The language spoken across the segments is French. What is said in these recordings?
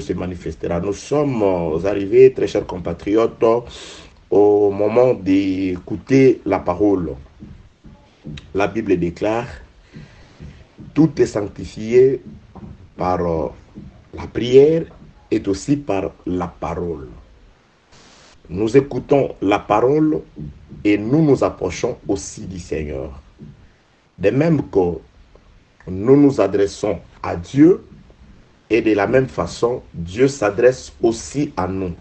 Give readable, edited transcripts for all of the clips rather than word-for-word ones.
se manifestera. Nous sommes arrivés, très chers compatriotes, au moment d'écouter la parole. La Bible déclare, tout est sanctifié par la prière et aussi par la parole. Nous écoutons la parole et nous nous approchons aussi du Seigneur. De même que nous nous adressons à Dieu et de la même façon, Dieu s'adresse aussi à nous.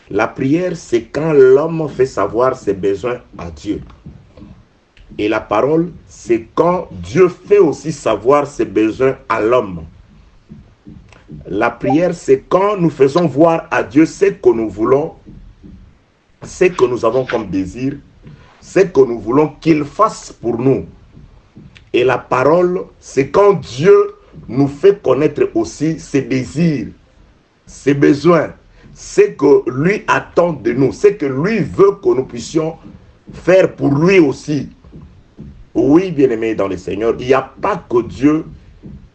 La prière, c'est quand l'homme fait savoir ses besoins à Dieu. Et la parole, c'est quand Dieu fait aussi savoir ses besoins à l'homme. La prière, c'est quand nous faisons voir à Dieu ce que nous voulons, ce que nous avons comme désir, ce que nous voulons qu'il fasse pour nous. Et la parole, c'est quand Dieu nous fait connaître aussi ses désirs, ses besoins, ce que lui attend de nous, ce que lui veut que nous puissions faire pour lui aussi. Oui, bien-aimés dans le Seigneur, il n'y a pas que Dieu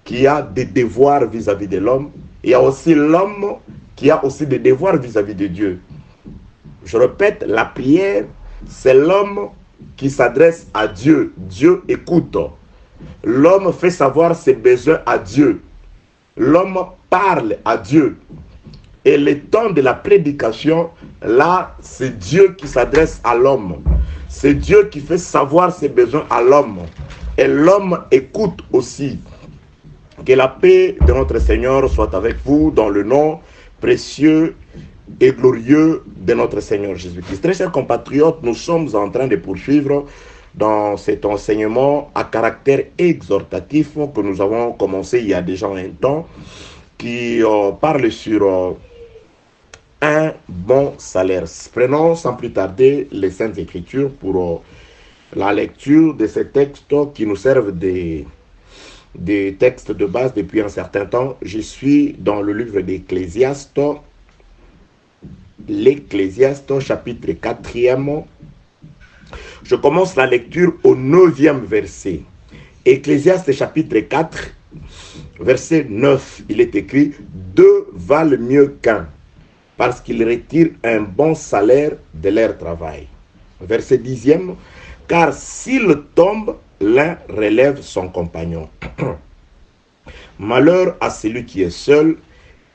qui a des devoirs vis-à-vis de l'homme, il y a aussi l'homme qui a aussi des devoirs vis-à-vis de Dieu. Je répète, la prière, c'est l'homme qui s'adresse à Dieu. Dieu écoute. L'homme fait savoir ses besoins à Dieu. L'homme parle à Dieu. Et le temps de la prédication, là, c'est Dieu qui s'adresse à l'homme. C'est Dieu qui fait savoir ses besoins à l'homme. Et l'homme écoute aussi. Que la paix de notre Seigneur soit avec vous dans le nom précieux et glorieux de notre Seigneur Jésus-Christ. Très chers compatriotes, nous sommes en train de poursuivre dans cet enseignement à caractère exhortatif que nous avons commencé il y a déjà un temps, qui parle sur un bon salaire. Prenons sans plus tarder les Saintes Écritures pour la lecture de ces textes qui nous servent des textes de base depuis un certain temps. Je suis dans le livre d'Ecclésiaste, l'Ecclésiaste chapitre 4e. Je commence la lecture au 9e verset. Ecclésiaste chapitre 4, verset 9. Il est écrit « Deux valent mieux qu'un, parce qu'ils retirent un bon salaire de leur travail. » Verset 10e. « Car s'il tombe, l'un relève son compagnon. Malheur à celui qui est seul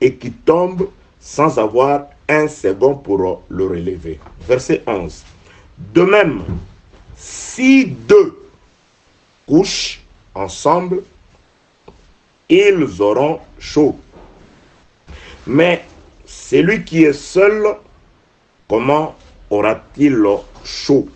et qui tombe sans avoir un second pour le relever. » Verset 11. « De même, si deux couchent ensemble, ils auront chaud. Mais celui qui est seul, comment aura-t-il chaud? »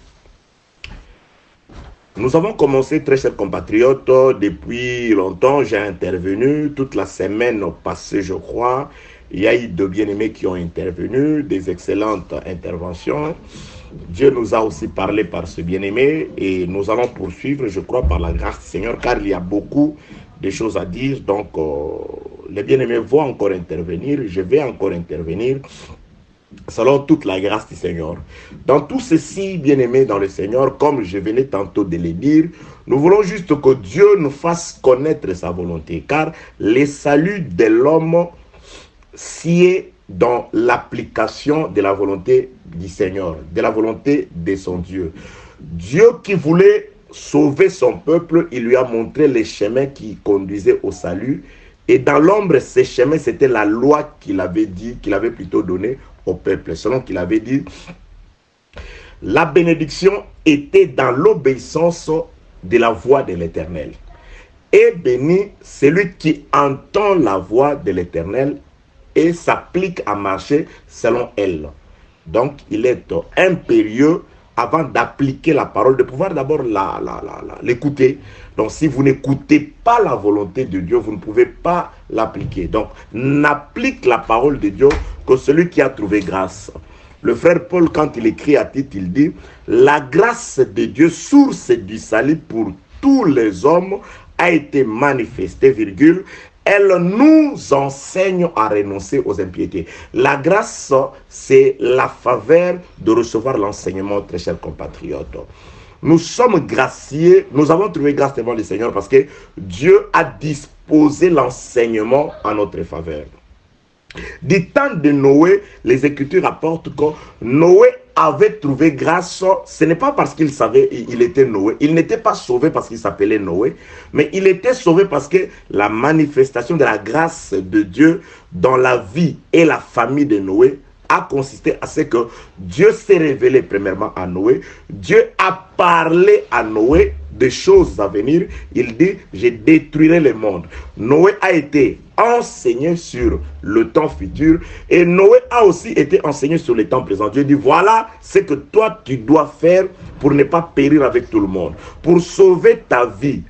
Nous avons commencé, très chers compatriotes, depuis longtemps. J'ai intervenu toute la semaine passée, je crois. Il y a eu de bien-aimés qui ont intervenu, des excellentes interventions. Dieu nous a aussi parlé par ce bien-aimé et nous allons poursuivre, je crois, par la grâce du Seigneur, car il y a beaucoup de choses à dire. Donc, les bien-aimés vont encore intervenir, je vais encore intervenir, selon toute la grâce du Seigneur. Dans tout ceci, bien-aimés dans le Seigneur, comme je venais tantôt de le dire, nous voulons juste que Dieu nous fasse connaître sa volonté, car le salut de l'homme sied dans l'application de la volonté du Seigneur, de la volonté de son Dieu. Dieu qui voulait sauver son peuple, il lui a montré les chemins qui conduisaient au salut. Et dans l'ombre, ces chemins, c'était la loi qu'il avait dit, qu'il avait plutôt donnée au peuple. Selon qu'il avait dit, la bénédiction était dans l'obéissance de la voix de l'Éternel. Et béni celui qui entend la voix de l'Éternel et s'applique à marcher selon elle. Donc, il est impérieux, avant d'appliquer la parole, de pouvoir d'abord l'écouter. Donc, si vous n'écoutez pas la volonté de Dieu, vous ne pouvez pas l'appliquer. Donc, n'applique la parole de Dieu que celui qui a trouvé grâce. Le frère Paul, quand il écrit à Tite, il dit « La grâce de Dieu, source du salut pour tous les hommes, a été manifestée, virgule, elle nous enseigne à renoncer aux impiétés. » La grâce, c'est la faveur de recevoir l'enseignement, très chers compatriotes. Nous sommes graciés, nous avons trouvé grâce devant le Seigneur parce que Dieu a disposé l'enseignement en notre faveur. Du temps de Noé, les Écritures rapportent que Noé avait trouvé grâce. Ce n'est pas parce qu'il savait il était Noé. Il n'était pas sauvé parce qu'il s'appelait Noé, mais il était sauvé parce que la manifestation de la grâce de Dieu dans la vie et la famille de Noé a consisté à ce que Dieu s'est révélé premièrement à Noé. Dieu a parlé à Noé des choses à venir. Il dit, je détruirai le monde. Noé a été enseigné sur le temps futur et Noé a aussi été enseigné sur le temps présent. Dieu dit, voilà ce que toi tu dois faire pour ne pas périr avec tout le monde, pour sauver ta vie,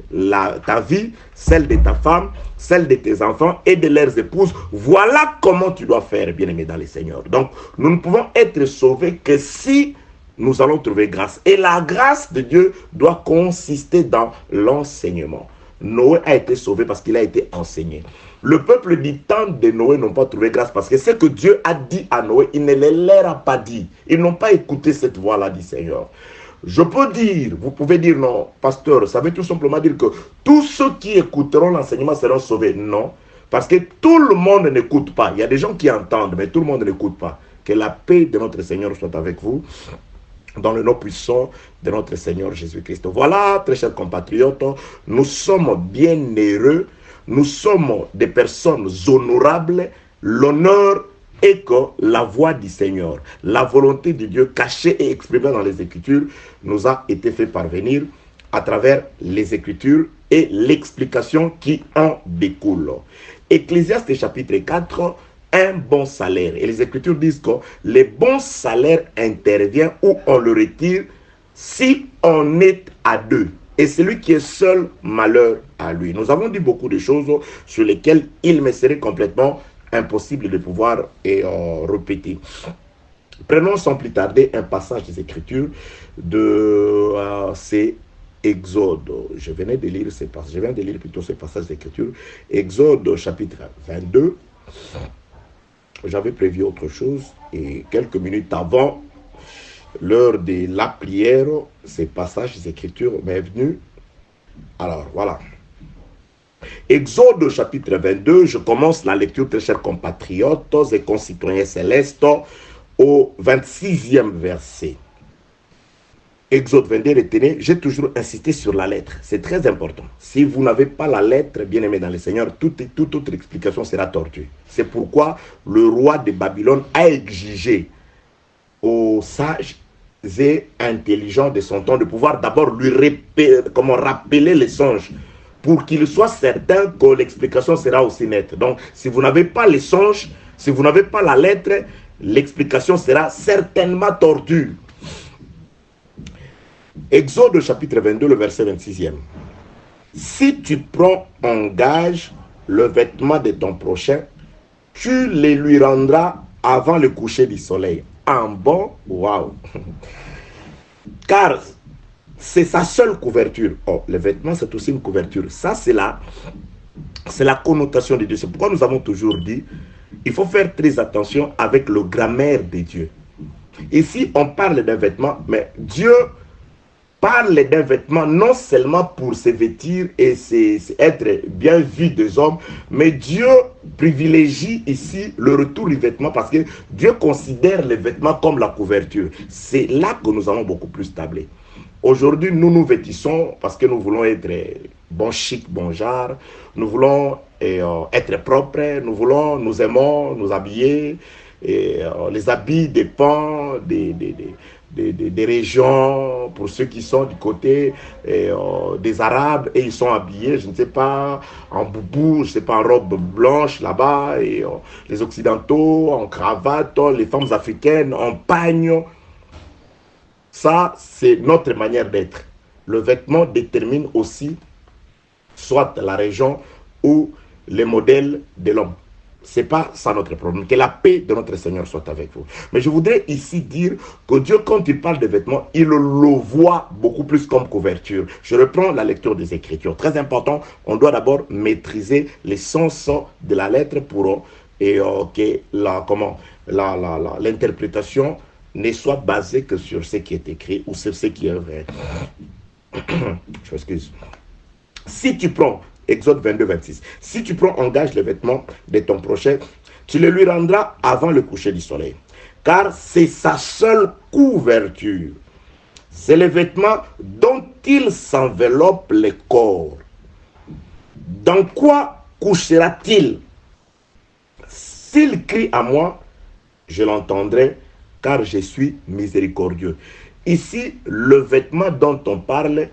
ta vie, celle de ta femme, celle de tes enfants et de leurs épouses. Voilà comment tu dois faire, bien-aimé dans le Seigneur. Donc, nous ne pouvons être sauvés que si nous allons trouver grâce. Et la grâce de Dieu doit consister dans l'enseignement. Noé a été sauvé parce qu'il a été enseigné. Le peuple du temps de Noé n'ont pas trouvé grâce parce que ce que Dieu a dit à Noé, il ne leur a pas dit. Ils n'ont pas écouté cette voix-là du Seigneur. Je peux dire, vous pouvez dire non, pasteur, ça veut tout simplement dire que tous ceux qui écouteront l'enseignement seront sauvés. Non, parce que tout le monde n'écoute pas. Il y a des gens qui entendent, mais tout le monde n'écoute pas. Que la paix de notre Seigneur soit avec vous, dans le nom puissant de notre Seigneur Jésus-Christ. Voilà, très chers compatriotes, nous sommes bien heureux, nous sommes des personnes honorables, l'honneur et que la voix du Seigneur, la volonté de Dieu cachée et exprimée dans les Écritures nous a été fait parvenir à travers les Écritures et l'explication qui en découle. Ecclésiaste chapitre 4, un bon salaire. Et les Écritures disent que le bon salaire intervient ou on le retire si on est à deux. Et celui qui est seul, malheur à lui. Nous avons dit beaucoup de choses sur lesquelles il me serait complètement impossible de pouvoir répéter. Prenons sans plus tarder un passage des Écritures de c'est Exode. Je viens de lire ce passage d'Écriture. Exode chapitre 22. J'avais prévu autre chose et quelques minutes avant l'heure de la prière, ces passages des Écritures m'est venu. Alors voilà. Exode chapitre 22, je commence la lecture, très chers compatriotes et concitoyens célestes, au 26e verset. Exode 22, retenez, j'ai toujours insisté sur la lettre. C'est très important. Si vous n'avez pas la lettre, bien aimé dans le Seigneur, toute autre explication sera tortue. C'est pourquoi le roi de Babylone a exigé aux sages et intelligents de son temps de pouvoir d'abord lui rappeler les songes pour qu'il soit certain que l'explication sera aussi nette. Donc, si vous n'avez pas les songes, si vous n'avez pas la lettre, l'explication sera certainement tortue. Exode chapitre 22, le verset 26e. Si tu prends en gage le vêtement de ton prochain, tu les lui rendras avant le coucher du soleil. En bon, waouh! Car c'est sa seule couverture. Oh, le vêtement, c'est aussi une couverture. Ça, c'est la connotation de Dieu. C'est pourquoi nous avons toujours dit, il faut faire très attention avec le grammaire de Dieu. Ici, on parle d'un vêtement, mais Dieu parle d'un vêtement non seulement pour se vêtir et être bien vu des hommes, mais Dieu privilégie ici le retour du vêtement parce que Dieu considère les vêtements comme la couverture. C'est là que nous allons beaucoup plus tabler. Aujourd'hui, nous nous vêtissons parce que nous voulons être bon chic, bon genre, nous voulons être propres, nous aimons nous habiller, et les habits dépendent des régions, pour ceux qui sont du côté des Arabes, et ils sont habillés, je ne sais pas, en boubou, je ne sais pas, en robe blanche là-bas, et les Occidentaux en cravate, les femmes africaines en pagne. Ça, c'est notre manière d'être. Le vêtement détermine aussi soit la région ou le modèle de l'homme. Ce n'est pas ça notre problème. Que la paix de notre Seigneur soit avec vous. Mais je voudrais ici dire que Dieu, quand il parle de vêtements, il le voit beaucoup plus comme couverture. Je reprends la lecture des Écritures. Très important, on doit d'abord maîtriser les sens de la lettre pour que l'interprétation ne soit basée que sur ce qui est écrit ou sur ce qui est vrai. Je m'excuse. Si tu prends Exode 22, 26. Si tu prends en gage les vêtements de ton prochain, tu le lui rendras avant le coucher du soleil. Car c'est sa seule couverture. C'est le vêtement dont il s'enveloppe le corps. Dans quoi couchera-t-il? S'il crie à moi, je l'entendrai, car je suis miséricordieux. Ici, le vêtement dont on parle,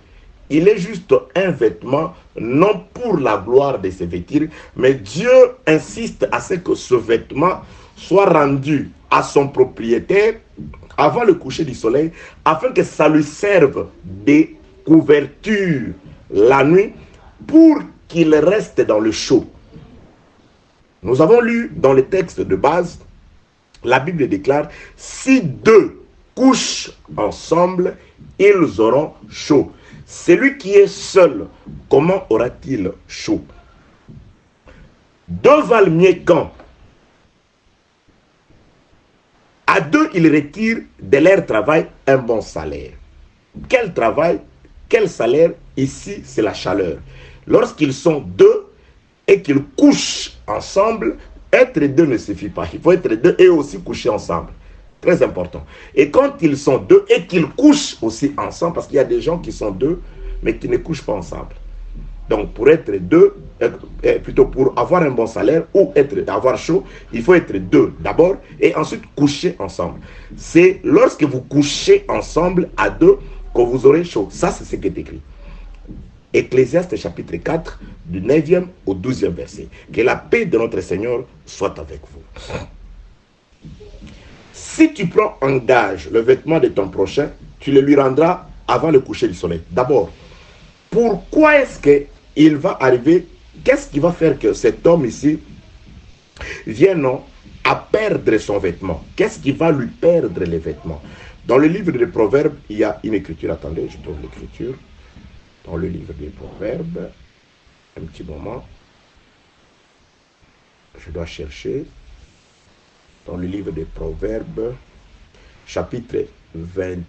il est juste un vêtement, non pour la gloire de se vêtir, mais Dieu insiste à ce que ce vêtement soit rendu à son propriétaire avant le coucher du soleil, afin que ça lui serve de couverture la nuit, pour qu'il reste dans le chaud. Nous avons lu dans le texte de base, la Bible déclare, si deux couchent ensemble, ils auront chaud. Celui qui est seul, comment aura-t-il chaud? Deux valent mieux qu'un. À deux, ils retirent de leur travail un bon salaire. Quel travail, quel salaire? Ici, c'est la chaleur. Lorsqu'ils sont deux et qu'ils couchent ensemble, être deux ne suffit pas. Il faut être deux et aussi coucher ensemble. Très important. Et quand ils sont deux et qu'ils couchent aussi ensemble, parce qu'il y a des gens qui sont deux, mais qui ne couchent pas ensemble. Donc, pour être deux, plutôt pour avoir un bon salaire ou avoir chaud, il faut être deux d'abord et ensuite coucher ensemble. C'est lorsque vous couchez ensemble à deux que vous aurez chaud. Ça, c'est ce qui est écrit. Ecclésiaste chapitre 4, du 9e au 12e verset. Que la paix de notre Seigneur soit avec vous. Si tu prends en gage le vêtement de ton prochain, tu le lui rendras avant le coucher du soleil. D'abord, pourquoi est-ce qu'il va arriver, qu'est-ce qui va faire que cet homme ici vienne à perdre son vêtement? Qu'est-ce qui va lui perdre les vêtements? Dans le livre des Proverbes, il y a une écriture. Attendez, je trouve l'écriture. Dans le livre des Proverbes, un petit moment, je dois chercher. Dans le livre des Proverbes, chapitre 20,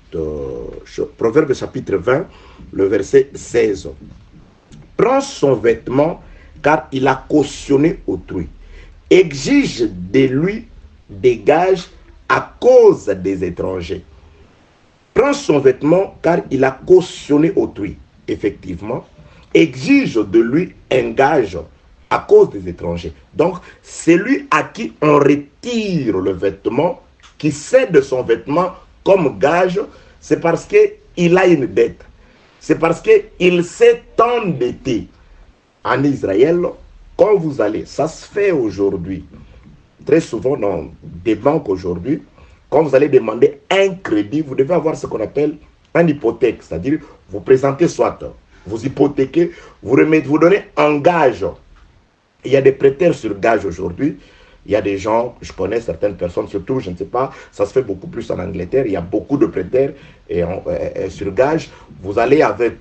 Proverbes chapitre 20, le verset 16. Prends son vêtement, car il a cautionné autrui. Exige de lui des gages à cause des étrangers. Prends son vêtement, car il a cautionné autrui. Effectivement, exige de lui un gage à cause des étrangers. Donc, celui à qui on retire le vêtement, qui cède son vêtement comme gage, c'est parce qu'il a une dette. C'est parce qu'il s'est endetté. En Israël, quand vous allez, ça se fait aujourd'hui, très souvent dans des banques aujourd'hui, quand vous allez demander un crédit, vous devez avoir ce qu'on appelle une hypothèque, c'est-à-dire vous présentez soit, vous hypothéquez, vous donnez un gage. Il y a des prêteurs sur gage aujourd'hui. Il y a des gens, je connais certaines personnes, surtout, je ne sais pas, ça se fait beaucoup plus en Angleterre, il y a beaucoup de prêteurs sur gage. Vous allez avec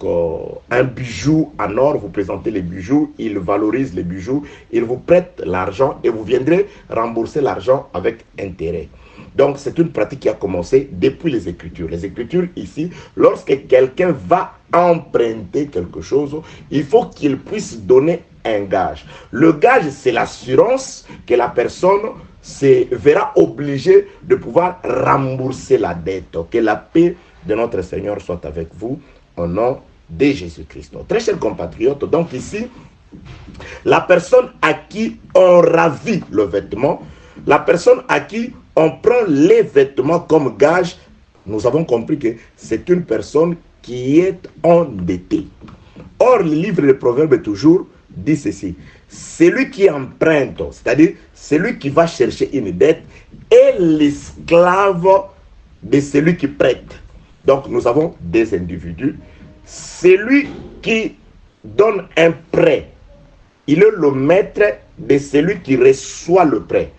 un bijou en or, vous présentez les bijoux, ils valorisent les bijoux, ils vous prêtent l'argent et vous viendrez rembourser l'argent avec intérêt. Donc, c'est une pratique qui a commencé depuis les Écritures. Les Écritures, ici, lorsque quelqu'un va emprunter quelque chose, il faut qu'il puisse donner un gage. Le gage, c'est l'assurance que la personne se verra obligée de pouvoir rembourser la dette. Que la paix de notre Seigneur soit avec vous, au nom de Jésus-Christ. Très chers compatriotes, donc ici, la personne à qui on ravit le vêtement, la personne à qui on prend les vêtements comme gage, nous avons compris que c'est une personne qui est endettée. Or, le livre des Proverbes toujours dit ceci: celui qui emprunte, c'est-à-dire celui qui va chercher une dette, est l'esclave de celui qui prête. Donc, nous avons des individus. Celui qui donne un prêt, il est le maître de celui qui reçoit le prêt.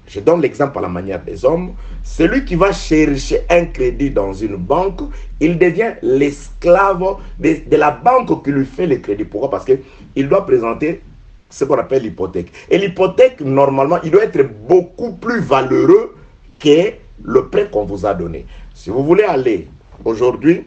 Je donne l'exemple à la manière des hommes. Celui qui va chercher un crédit dans une banque, il devient l'esclave de la banque qui lui fait le crédit. Pourquoi? Parce qu'il doit présenter ce qu'on appelle l'hypothèque. Et l'hypothèque, normalement, il doit être beaucoup plus valeureux que le prêt qu'on vous a donné. Si vous voulez aller aujourd'hui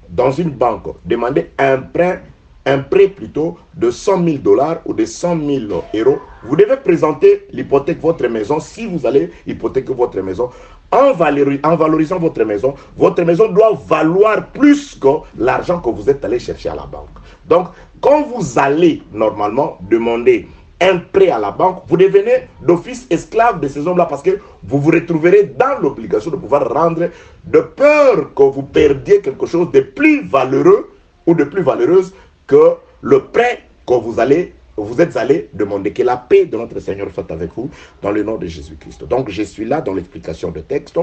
dans une banque, demander un prêt un prêt plutôt de 100 000 dollars ou de 100 000 euros, vous devez présenter l'hypothèque de votre maison. Si vous allez hypothéquer votre maison, en valorisant votre maison doit valoir plus que l'argent que vous êtes allé chercher à la banque. Donc, quand vous allez normalement demander un prêt à la banque, vous devenez d'office esclave de ces hommes-là parce que vous vous retrouverez dans l'obligation de pouvoir rendre, de peur que vous perdiez quelque chose de plus valeureux ou de plus valeureuse que le prêt que vous êtes allé demander. Que la paix de notre Seigneur soit avec vous dans le nom de Jésus-Christ. Donc je suis là dans l'explication de texte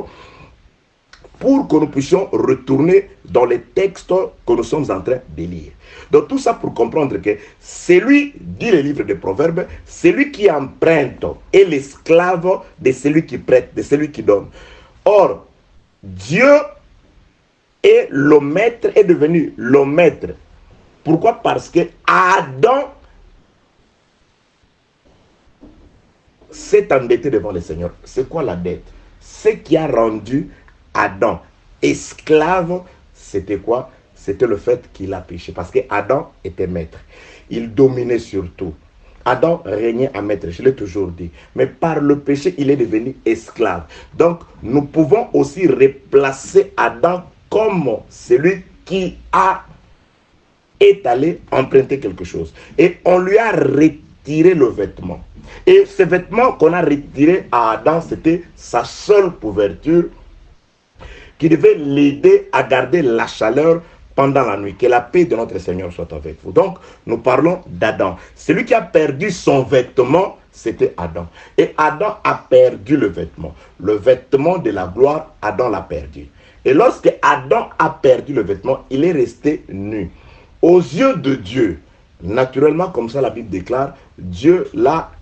pour que nous puissions retourner dans les textes que nous sommes en train de lire. Donc tout ça pour comprendre que celui, dit le livre des Proverbes, celui qui emprunte est l'esclave de celui qui prête, de celui qui donne. Or, Dieu est le maître, est devenu le maître. Pourquoi? Parce que Adam s'est endetté devant le Seigneur. C'est quoi la dette? Ce qui a rendu Adam esclave, c'était quoi? C'était le fait qu'il a péché. Parce que Adam était maître. Il dominait sur tout. Adam régnait à maître, je l'ai toujours dit. Mais par le péché, il est devenu esclave. Donc, nous pouvons aussi replacer Adam comme celui qui est allé emprunter quelque chose. Et on lui a retiré le vêtement. Et ce vêtement qu'on a retiré à Adam, c'était sa seule couverture qui devait l'aider à garder la chaleur pendant la nuit. Que la paix de notre Seigneur soit avec vous. Donc, nous parlons d'Adam. Celui qui a perdu son vêtement, c'était Adam. Et Adam a perdu le vêtement. Le vêtement de la gloire, Adam l'a perdu. Et lorsque Adam a perdu le vêtement, il est resté nu. Aux yeux de Dieu, naturellement, comme ça la Bible déclare, Dieu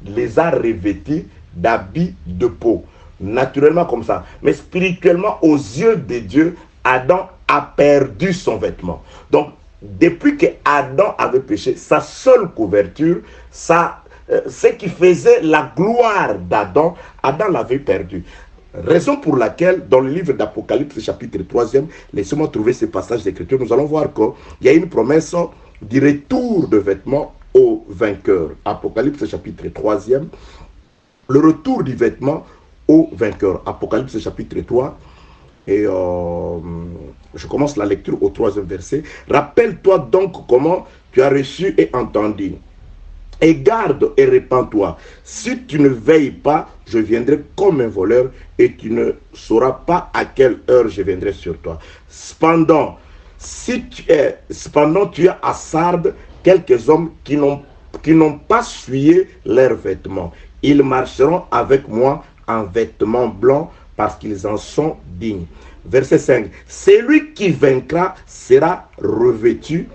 les a revêtis d'habits de peau. Naturellement comme ça. Mais spirituellement, aux yeux de Dieu, Adam a perdu son vêtement. Donc, depuis que Adam avait péché, sa seule couverture, ce qui faisait la gloire d'Adam, Adam l'avait perdu. Raison pour laquelle, dans le livre d'Apocalypse, chapitre 3e, laissez-moi trouver ce passage d'écriture, nous allons voir qu'il y a une promesse du retour de vêtements aux vainqueurs. Apocalypse, chapitre 3e, le retour du vêtement aux vainqueurs. Apocalypse, chapitre 3, et je commence la lecture au 3e verset. Rappelle-toi donc comment tu as reçu et entendu. Et garde et répands-toi. Si tu ne veilles pas, je viendrai comme un voleur et tu ne sauras pas à quelle heure je viendrai sur toi. Cependant, tu as à Sardes quelques hommes qui n'ont pas souillé leurs vêtements. Ils marcheront avec moi en vêtements blancs parce qu'ils en sont dignes. Verset 5. Celui qui vaincra sera revêtu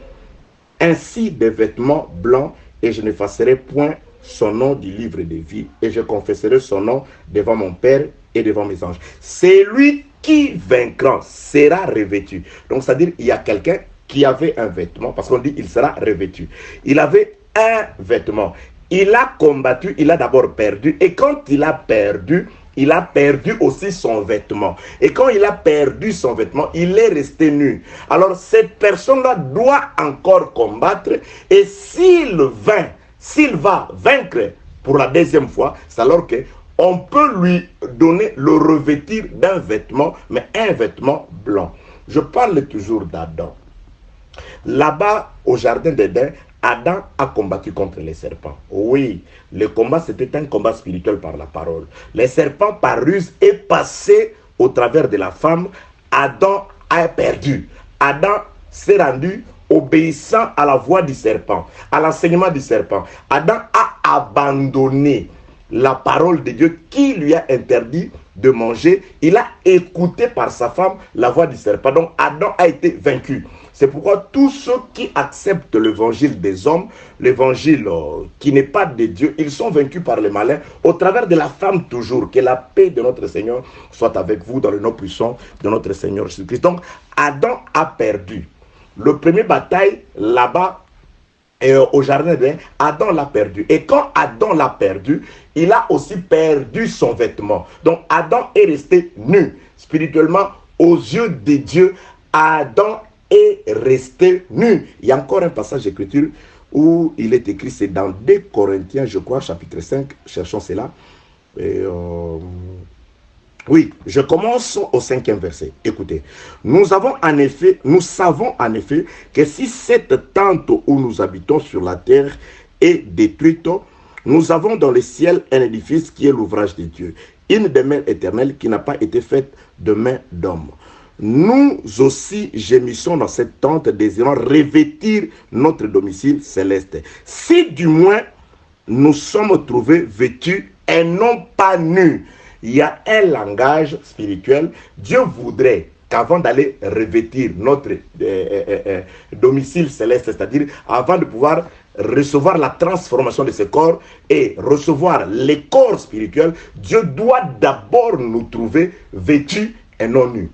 ainsi des vêtements blancs et je n'effacerai point son nom du livre de vie et je confesserai son nom devant mon Père et devant mes anges. Celui qui vaincra sera revêtu. Donc, c'est-à-dire, il y a quelqu'un qui avait un vêtement, parce qu'on dit il sera revêtu. Il avait un vêtement. Il a combattu, il a d'abord perdu. Et quand il a perdu aussi son vêtement. Et quand il a perdu son vêtement, il est resté nu. Alors, cette personne-là doit encore combattre. Et s'il va vaincre pour la deuxième fois, c'est alors que on peut lui donner le revêtir d'un vêtement, mais un vêtement blanc. Je parle toujours d'Adam. Là-bas, au jardin d'Éden, Adam a combattu contre les serpents. Oui, le combat, c'était un combat spirituel par la parole. Les serpents, par ruse, est passé au travers de la femme. Adam a perdu. Adam s'est rendu obéissant à la voix du serpent, à l'enseignement du serpent. Adam a abandonné la parole de Dieu qui lui a interdit de manger. Il a écouté par sa femme la voix du serpent. Donc Adam a été vaincu. C'est pourquoi tous ceux qui acceptent l'évangile des hommes, l'évangile qui n'est pas de Dieu, ils sont vaincus par le malin au travers de la femme toujours. Que la paix de notre Seigneur soit avec vous dans le nom puissant de notre Seigneur Jésus-Christ. Donc Adam a perdu. Le premier bataille là-bas, au jardin d'Éden, Adam l'a perdu. Et quand Adam l'a perdu, il a aussi perdu son vêtement. Donc Adam est resté nu. Spirituellement, aux yeux de Dieu, Adam et rester nus. Il y a encore un passage d'écriture où il est écrit, c'est dans 2 Corinthiens, je crois, chapitre 5, cherchons cela. Oui, je commence au 5e verset. Écoutez, nous savons en effet que si cette tente où nous habitons sur la terre est détruite, nous avons dans le ciel un édifice qui est l'ouvrage de Dieu, une demeure éternelle qui n'a pas été faite de main d'homme. Nous aussi gémissons dans cette tente, désirant revêtir notre domicile céleste. Si du moins nous sommes trouvés vêtus et non pas nus. Il y a un langage spirituel. Dieu voudrait qu'avant d'aller revêtir notre domicile céleste, c'est-à-dire avant de pouvoir recevoir la transformation de ce corps et recevoir les corps spirituels, Dieu doit d'abord nous trouver vêtus et non nus.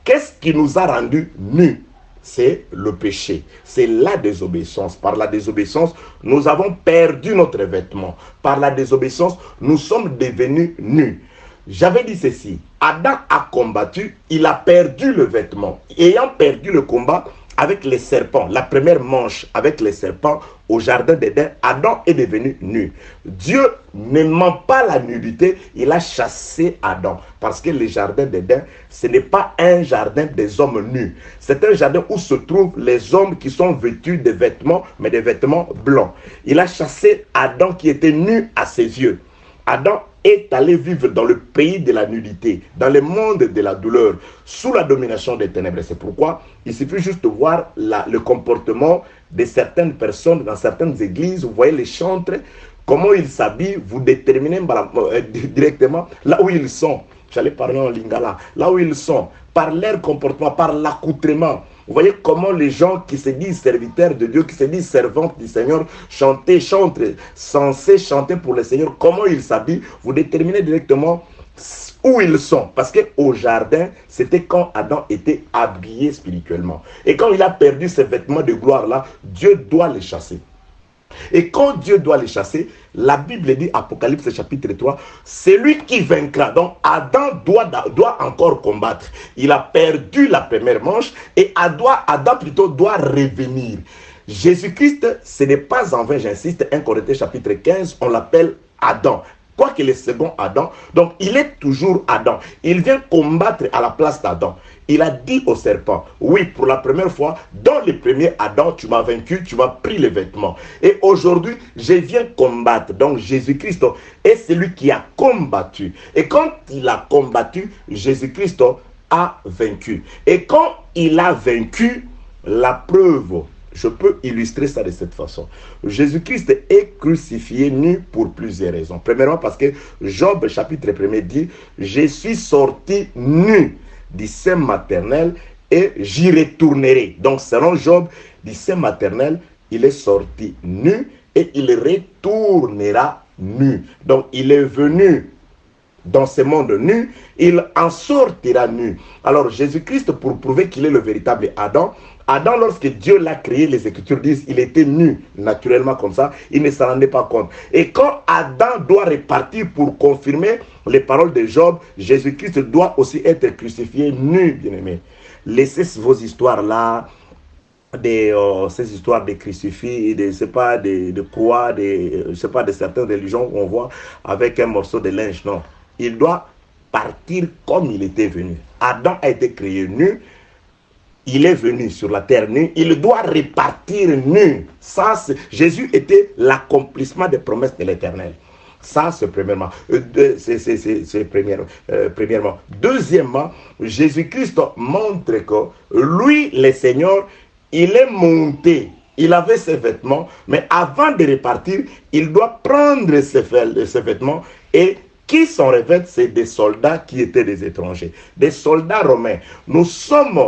Qu'est-ce qui nous a rendus nus? C'est le péché, c'est la désobéissance. Par la désobéissance, nous avons perdu notre vêtement. Par la désobéissance, nous sommes devenus nus. J'avais dit ceci, Adam a combattu, il a perdu le vêtement. Ayant perdu le combat avec les serpents, la première manche avec les serpents au jardin d'Éden, Adam est devenu nu. Dieu n'aimant pas la nudité, il a chassé Adam. Parce que le jardin d'Éden, ce n'est pas un jardin des hommes nus. C'est un jardin où se trouvent les hommes qui sont vêtus de vêtements, mais des vêtements blancs. Il a chassé Adam qui était nu à ses yeux. Adam est allé vivre dans le pays de la nudité, dans le monde de la douleur, sous la domination des ténèbres. C'est pourquoi il suffit juste de voir le comportement de certaines personnes dans certaines églises. Vous voyez les chantres, comment ils s'habillent, vous déterminez directement là où ils sont. J'allais parler en lingala, là où ils sont, par leur comportement, par l'accoutrement. Vous voyez comment les gens qui se disent serviteurs de Dieu, qui se disent servantes du Seigneur, chantent, censés chanter pour le Seigneur, comment ils s'habillent, vous déterminez directement où ils sont. Parce qu'au jardin, c'était quand Adam était habillé spirituellement. Et quand il a perdu ses vêtements de gloire-là, Dieu doit les chasser. Et quand Dieu doit les chasser, la Bible dit, Apocalypse chapitre 3, c'est lui qui vaincra. Donc Adam doit encore combattre. Il a perdu la première manche et Adam plutôt doit revenir. Jésus-Christ, ce n'est pas en vain, j'insiste, 1 Corinthiens chapitre 15, on l'appelle Adam. Quoique le second Adam, donc il est toujours Adam. Il vient combattre à la place d'Adam. Il a dit au serpent, oui, pour la première fois, dans le premier Adam, tu m'as vaincu, tu m'as pris les vêtements. Et aujourd'hui, je viens combattre. Donc Jésus-Christ est celui qui a combattu. Et quand il a combattu, Jésus-Christ a vaincu. Et quand il a vaincu, la preuve, je peux illustrer ça de cette façon. Jésus-Christ est crucifié nu pour plusieurs raisons. Premièrement, parce que Job, chapitre 1 dit, je suis sorti nu du sein maternel et j'y retournerai. Donc, selon Job, du sein maternel, il est sorti nu et il retournera nu. Donc, il est venu dans ce monde nu, il en sortira nu. Alors, Jésus-Christ, pour prouver qu'il est le véritable Adam, lorsque Dieu l'a créé, les Écritures disent, il était nu, naturellement comme ça, il ne s'en rendait pas compte. Et quand Adam doit repartir pour confirmer les paroles de Job, Jésus-Christ doit aussi être crucifié nu, bien-aimé. Laissez vos histoires-là, ces histoires de crucifix, de croix, de certaines religions qu'on voit avec un morceau de linge, non. Il doit partir comme il était venu. Adam a été créé nu, il est venu sur la terre nu, il doit repartir nu. Ça, Jésus était l'accomplissement des promesses de l'Éternel. Ça, c'est premièrement. Premièrement. Deuxièmement, Jésus-Christ montre que lui, le Seigneur, il est monté. Il avait ses vêtements, mais avant de repartir, il doit prendre ses vêtements et qui s'en revêtent, c'est des soldats qui étaient des étrangers, des soldats romains. Nous sommes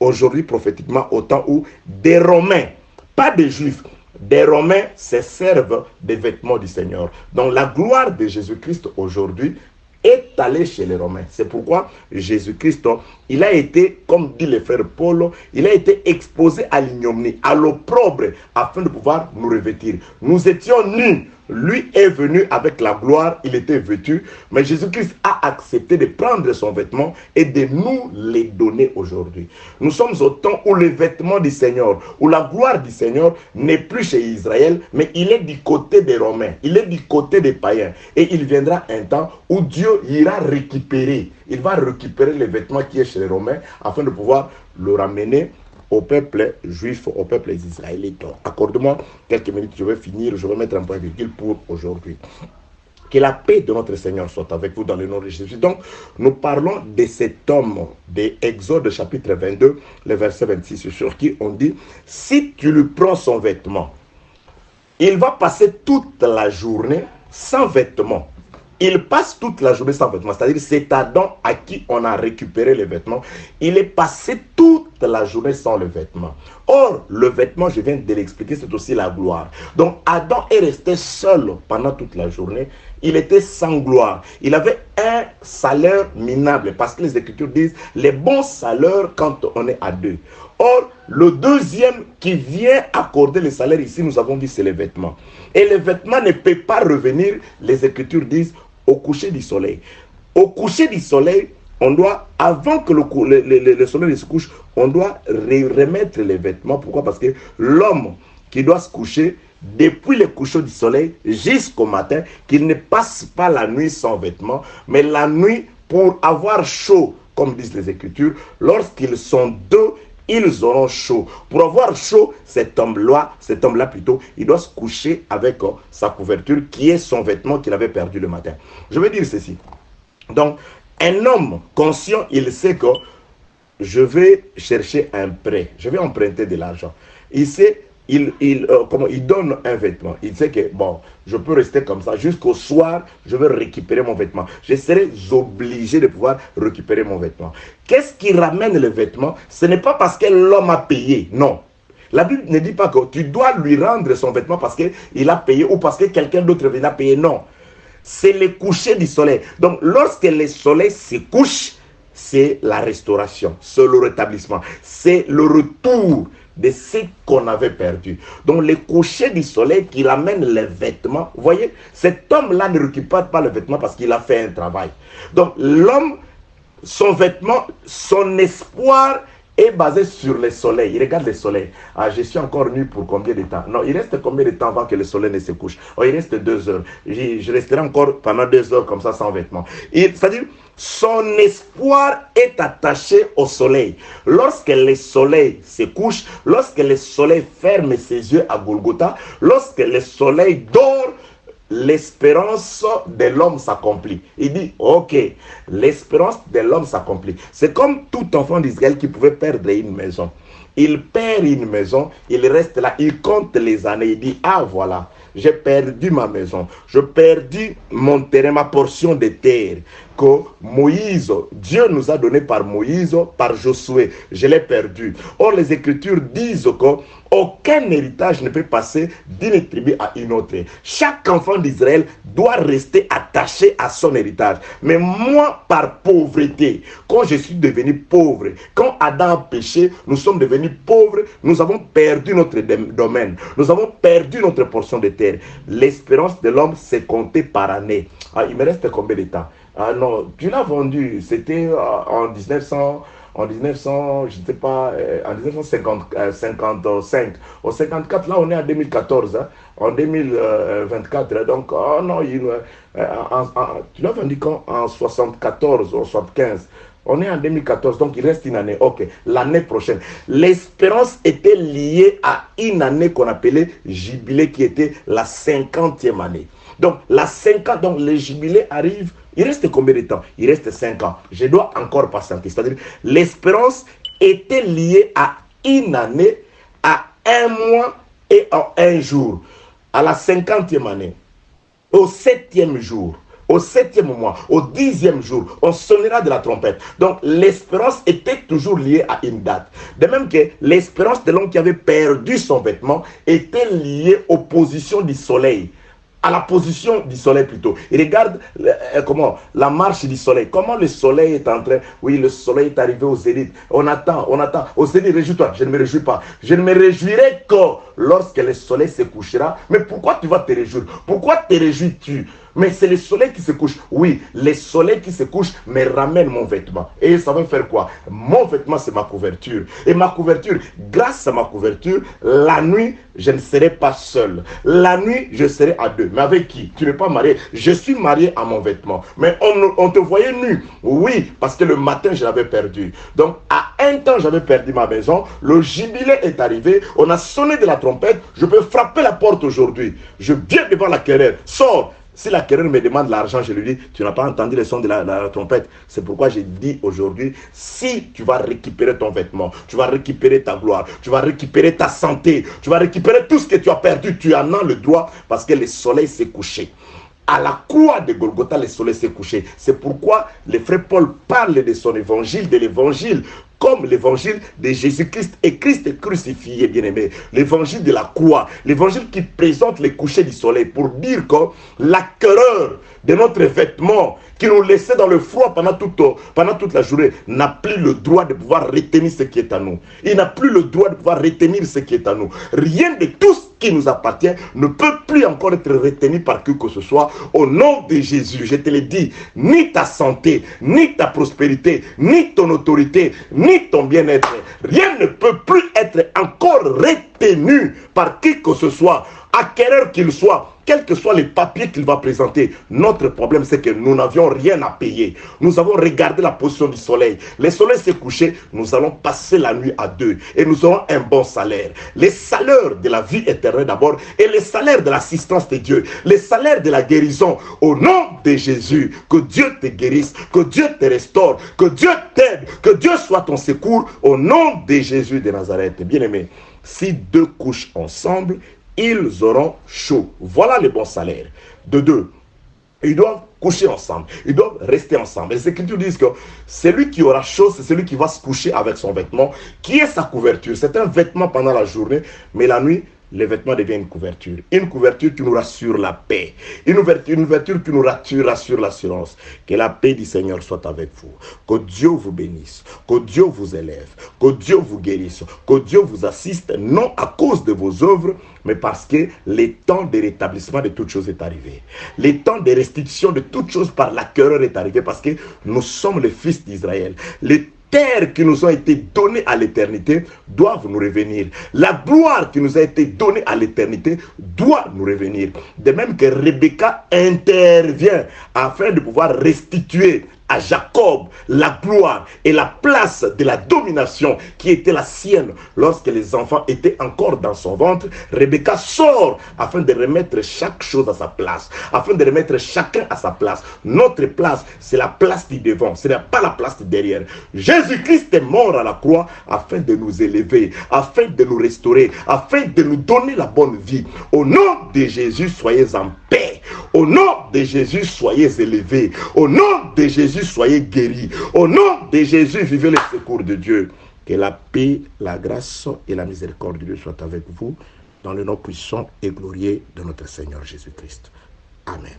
aujourd'hui prophétiquement au temps où des Romains, pas des Juifs, des Romains se servent des vêtements du Seigneur. Donc la gloire de Jésus-Christ aujourd'hui est allée chez les Romains. C'est pourquoi Jésus-Christ, il a été, comme dit le frère Paul, il a été exposé à l'ignominie, à l'opprobre, afin de pouvoir nous revêtir. Nous étions nus, Lui est venu avec la gloire, il était vêtu, mais Jésus-Christ a accepté de prendre son vêtement et de nous les donner aujourd'hui. Nous sommes au temps où le vêtement du Seigneur, où la gloire du Seigneur n'est plus chez Israël, mais il est du côté des Romains, il est du côté des païens. Et il viendra un temps où Dieu ira récupérer, il va récupérer les vêtements qui est chez les Romains afin de pouvoir le ramener au peuple juif, au peuple israélite. Accorde-moi quelques minutes, je vais finir, je vais mettre un point virgule pour aujourd'hui. Que la paix de notre Seigneur soit avec vous dans le nom de Jésus. Donc, nous parlons de cet homme de Exode chapitre 22, le verset 26, sur qui on dit, si tu lui prends son vêtement, il va passer toute la journée sans vêtement. Il passe toute la journée sans vêtements. C'est-à-dire c'est Adam à qui on a récupéré les vêtements. Il est passé toute la journée sans le vêtement. Or, le vêtement, je viens de l'expliquer, c'est aussi la gloire. Donc, Adam est resté seul pendant toute la journée. Il était sans gloire. Il avait un salaire minable. Parce que les Écritures disent, les bons salaires quand on est à deux. Or, le deuxième qui vient accorder le salaire ici, nous avons vu, c'est les vêtements. Et les vêtements ne peuvent pas revenir, les Écritures disent, au coucher du soleil. Au coucher du soleil, on doit, avant que le soleil ne se couche, on doit remettre les vêtements. Pourquoi? Parce que l'homme qui doit se coucher, depuis le coucher du soleil jusqu'au matin, qu'il ne passe pas la nuit sans vêtements, mais la nuit, pour avoir chaud, comme disent les Écritures, lorsqu'ils sont deux, ils auront chaud. Pour avoir chaud, cet homme-là plutôt, il doit se coucher avec sa couverture qui est son vêtement qu'il avait perdu le matin. Je veux dire ceci. Donc, un homme conscient, il sait que je vais chercher un prêt, je vais emprunter de l'argent. Il sait, il donne un vêtement. Il sait que, bon, je peux rester comme ça. Jusqu'au soir, je vais récupérer mon vêtement. Je serai obligé de pouvoir récupérer mon vêtement. Qu'est-ce qui ramène le vêtement? Ce n'est pas parce que l'homme a payé, non. La Bible ne dit pas que tu dois lui rendre son vêtement parce qu'il a payé ou parce que quelqu'un d'autre vient payer, non. C'est le coucher du soleil. Donc, lorsque le soleil se couche, c'est la restauration, c'est le rétablissement, c'est le retour de ce qu'on avait perdu. Donc, le coucher du soleil qui ramène les vêtements, vous voyez, cet homme-là ne récupère pas le vêtement parce qu'il a fait un travail. Donc, l'homme, son vêtement, son espoir est basé sur le soleil. Il regarde le soleil. Ah, je suis encore nu pour combien de temps? Non, il reste combien de temps avant que le soleil ne se couche? Oh, il reste 2 heures. Je resterai encore pendant 2 heures comme ça sans vêtements. C'est-à-dire, son espoir est attaché au soleil. Lorsque le soleil se couche, lorsque le soleil ferme ses yeux à Golgotha, lorsque le soleil dort, l'espérance de l'homme s'accomplit. Il dit, ok, l'espérance de l'homme s'accomplit. C'est comme tout enfant d'Israël qui pouvait perdre une maison. Il perd une maison, il reste là, il compte les années, il dit, ah voilà, j'ai perdu ma maison, j'ai perdu mon terrain, ma portion de terre que Moïse, Dieu nous a donné par Moïse, par Josué, je l'ai perdu. Or, les Écritures disent qu'aucun héritage ne peut passer d'une tribu à une autre. Chaque enfant d'Israël doit rester attaché à son héritage. Mais moi, par pauvreté, quand je suis devenu pauvre, quand Adam a péché, nous sommes devenus pauvres, nous avons perdu notre domaine, nous avons perdu notre portion de terre. L'espérance de l'homme s'est comptée par année. Ah, il me reste combien de temps? Ah non, tu l'as vendu, c'était en 1900, je ne sais pas, en 1955. Au 54, là, on est en 2014, hein, en 2024. Donc, oh non, tu l'as vendu quand? En 74 ou 75. On est en 2014, donc il reste une année. Ok, l'année prochaine. L'espérance était liée à une année qu'on appelait jubilé, qui était la 50e année. Donc, donc le jubilé arrive. Il reste combien de temps? Il reste 5 ans. Je dois encore patienter. C'est-à-dire, l'espérance était liée à une année, à un mois et à un jour. À la 50e année, au 7e jour, au 7e mois, au 10e jour, on sonnera de la trompette. Donc, l'espérance était toujours liée à une date. De même que l'espérance de l'homme qui avait perdu son vêtement était liée aux positions du soleil. à la position du soleil plutôt. Et regarde comment la marche du soleil. Comment le soleil est en train. Oui, le soleil est arrivé au zénith. On attend. Au zénith, réjouis-toi. Je ne me réjouis pas. Je ne me réjouirai que lorsque le soleil se couchera. Mais pourquoi tu vas te réjouir? Pourquoi te réjouis-tu? Mais c'est le soleil qui se couche. Oui, le soleil qui se couche me ramène mon vêtement. Et ça va faire quoi? Mon vêtement, c'est ma couverture. Et ma couverture, grâce à ma couverture, la nuit, je ne serai pas seul. La nuit, je serai à deux. Mais avec qui? Tu n'es pas marié. Je suis marié à mon vêtement. Mais on te voyait nu. Oui, parce que le matin, je l'avais perdu. Donc, à un temps, j'avais perdu ma maison. Le jubilé est arrivé. On a sonné de la trompette. Je peux frapper la porte aujourd'hui. Je viens devant la querelle. Sors. Si la querelle me demande l'argent, je lui dis, tu n'as pas entendu le son de la trompette. C'est pourquoi j'ai dit aujourd'hui, si tu vas récupérer ton vêtement, tu vas récupérer ta gloire, tu vas récupérer ta santé, tu vas récupérer tout ce que tu as perdu, tu en as le droit parce que le soleil s'est couché. À la croix de Golgotha, le soleil s'est couché. C'est pourquoi le frère Paul parle de son évangile, de l'évangile, comme l'évangile de Jésus-Christ et Christ est crucifié, bien-aimé. L'évangile de la croix, l'évangile qui présente le coucher du soleil pour dire que l'acquéreur de notre vêtement qui nous laissait dans le froid pendant toute la journée n'a plus le droit de pouvoir retenir ce qui est à nous. Il n'a plus le droit de pouvoir retenir ce qui est à nous. Rien de tout ce qui nous appartient ne peut plus encore être retenu par qui que ce soit. Au nom de Jésus, je te le dis, ni ta santé, ni ta prospérité, ni ton autorité, ni ton bien-être, rien ne peut plus être encore retenu par qui que ce soit, acquéreur qu'il soit, quels que soient les papiers qu'il va présenter. Notre problème, c'est que nous n'avions rien à payer. Nous avons regardé la position du soleil. Le soleil s'est couché, nous allons passer la nuit à deux et nous aurons un bon salaire. Les salaires de la vie éternelle d'abord et les salaires de l'assistance de Dieu. Les salaires de la guérison. Au nom de Jésus, que Dieu te guérisse, que Dieu te restaure, que Dieu t'aide, que Dieu soit ton secours. Au nom de Jésus de Nazareth. Bien-aimé, si deux couchent ensemble, ils auront chaud. Voilà le bon salaire. De deux, ils doivent coucher ensemble. Ils doivent rester ensemble. Les Écritures disent que celui qui aura chaud, c'est celui qui va se coucher avec son vêtement, qui est sa couverture. C'est un vêtement pendant la journée, mais la nuit, le vêtement devient une couverture. Une couverture qui nous rassure la paix. Une ouverture qui nous rassure l'assurance. Que la paix du Seigneur soit avec vous. Que Dieu vous bénisse. Que Dieu vous élève. Que Dieu vous guérisse. Que Dieu vous assiste, non à cause de vos œuvres, mais parce que le temps de rétablissement de toutes choses est arrivé. Le temps de restitution de toutes choses par l'acquéreur est arrivé parce que nous sommes les fils d'Israël. Les terres qui nous ont été données à l'éternité doivent nous revenir. La gloire qui nous a été donnée à l'éternité doit nous revenir. De même que Rebecca intervient afin de pouvoir restituer à Jacob la gloire et la place de la domination qui était la sienne lorsque les enfants étaient encore dans son ventre. Rebecca sort afin de remettre chaque chose à sa place, afin de remettre chacun à sa place. Notre place, c'est la place du devant, ce n'est pas la place du derrière. Jésus-Christ est mort à la croix afin de nous élever, afin de nous restaurer, afin de nous donner la bonne vie. Au nom de Jésus, soyez en paix. Au nom de Jésus, soyez élevés. Au nom de Jésus, soyez guéris. Au nom de Jésus, vivez le secours de Dieu. Que la paix, la grâce et la miséricorde de Dieu soient avec vous dans le nom puissant et glorieux de notre Seigneur Jésus-Christ. Amen.